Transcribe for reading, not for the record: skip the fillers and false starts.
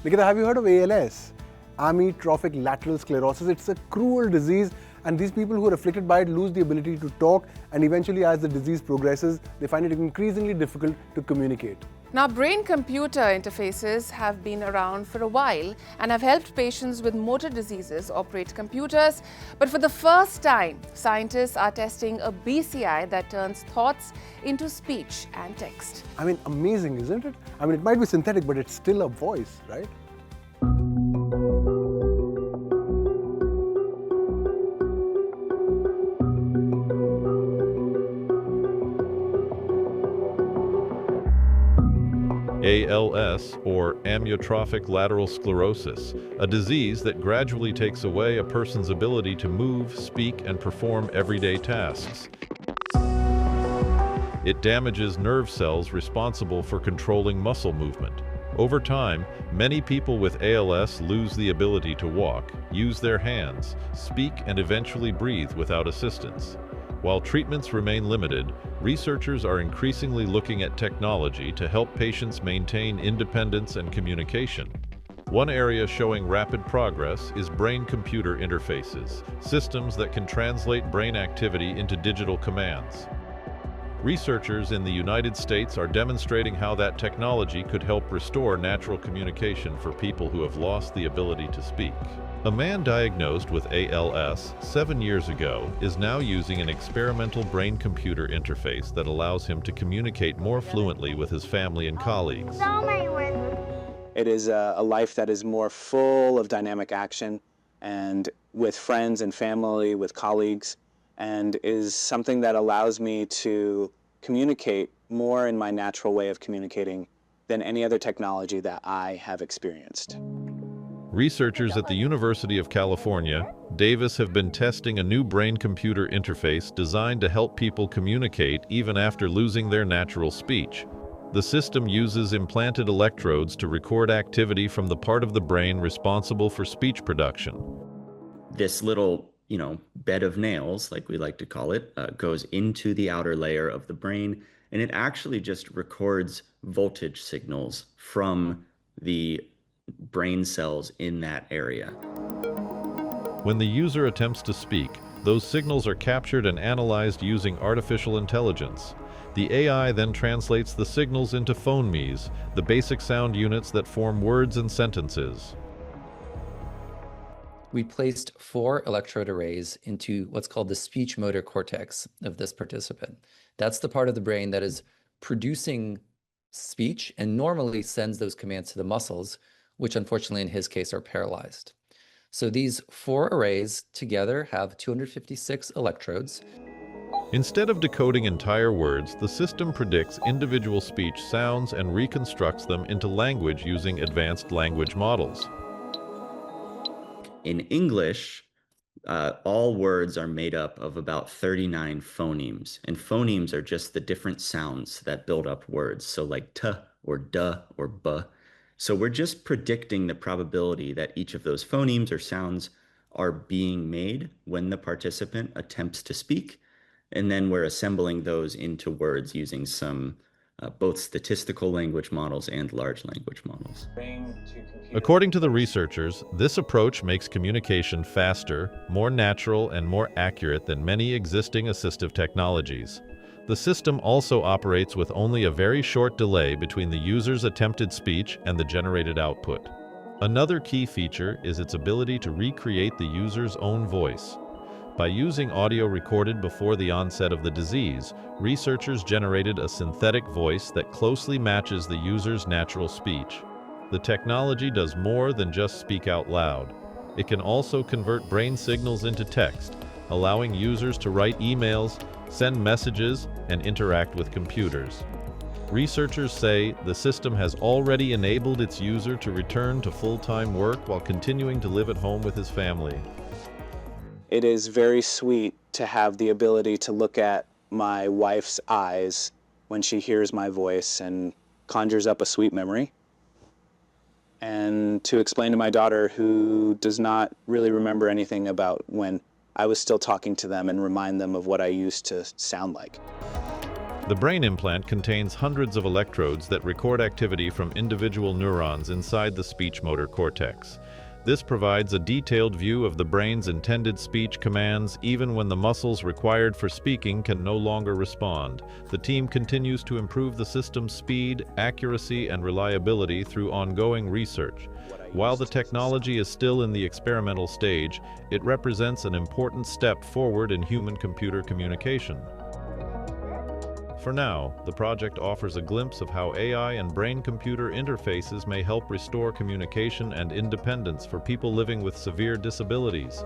Nikita, have you heard of ALS? Amyotrophic lateral sclerosis. It's a cruel disease, and these people who are afflicted by it lose the ability to talk, and eventually as the disease progresses, they find it increasingly difficult to communicate. Now, brain-computer interfaces have been around for a while and have helped patients with motor diseases operate computers. But for the first time, scientists are testing a BCI that turns thoughts into speech and text. Amazing, isn't it? It might be synthetic, but it's still a voice, right? ALS, or amyotrophic lateral sclerosis, a disease that gradually takes away a person's ability to move, speak, and perform everyday tasks. It damages nerve cells responsible for controlling muscle movement. Over time, many people with ALS lose the ability to walk, use their hands, speak, and eventually breathe without assistance. While treatments remain limited, researchers are increasingly looking at technology to help patients maintain independence and communication. One area showing rapid progress is brain-computer interfaces, systems that can translate brain activity into digital commands. Researchers in the United States are demonstrating how that technology could help restore natural communication for people who have lost the ability to speak. A man diagnosed with ALS 7 years ago is now using an experimental brain-computer interface that allows him to communicate more fluently with his family and colleagues. It is a life that is more full of dynamic action and with friends and family, with colleagues, and is something that allows me to communicate more in my natural way of communicating than any other technology that I have experienced. Researchers at the University of California, Davis have been testing a new brain-computer interface designed to help people communicate even after losing their natural speech. The system uses implanted electrodes to record activity from the part of the brain responsible for speech production. This little, bed of nails, like we like to call it, goes into the outer layer of the brain, and it actually just records voltage signals from the brain cells in that area. When the user attempts to speak, those signals are captured and analyzed using artificial intelligence. The AI then translates the signals into phonemes, the basic sound units that form words and sentences. We placed 4 electrode arrays into what's called the speech motor cortex of this participant. That's the part of the brain that is producing speech and normally sends those commands to the muscles, which unfortunately in his case are paralyzed. So these 4 arrays together have 256 electrodes. Instead of decoding entire words, the system predicts individual speech sounds and reconstructs them into language using advanced language models. In English, all words are made up of about 39 phonemes, and phonemes are just the different sounds that build up words. So like t or duh or buh. So we're just predicting the probability that each of those phonemes or sounds are being made when the participant attempts to speak. And then we're assembling those into words using some both statistical language models and large language models. According to the researchers, this approach makes communication faster, more natural, and more accurate than many existing assistive technologies. The system also operates with only a very short delay between the user's attempted speech and the generated output. Another key feature is its ability to recreate the user's own voice. By using audio recorded before the onset of the disease, researchers generated a synthetic voice that closely matches the user's natural speech. The technology does more than just speak out loud. It can also convert brain signals into text, allowing users to write emails, send messages, and interact with computers. Researchers say the system has already enabled its user to return to full-time work while continuing to live at home with his family. It is very sweet to have the ability to look at my wife's eyes when she hears my voice and conjures up a sweet memory. And to explain to my daughter, who does not really remember anything about when I was still talking to them, and remind them of what I used to sound like. The brain implant contains hundreds of electrodes that record activity from individual neurons inside the speech motor cortex. This provides a detailed view of the brain's intended speech commands even when the muscles required for speaking can no longer respond. The team continues to improve the system's speed, accuracy, and reliability through ongoing research. While the technology is still in the experimental stage, it represents an important step forward in human-computer communication. For now, the project offers a glimpse of how AI and brain-computer interfaces may help restore communication and independence for people living with severe disabilities.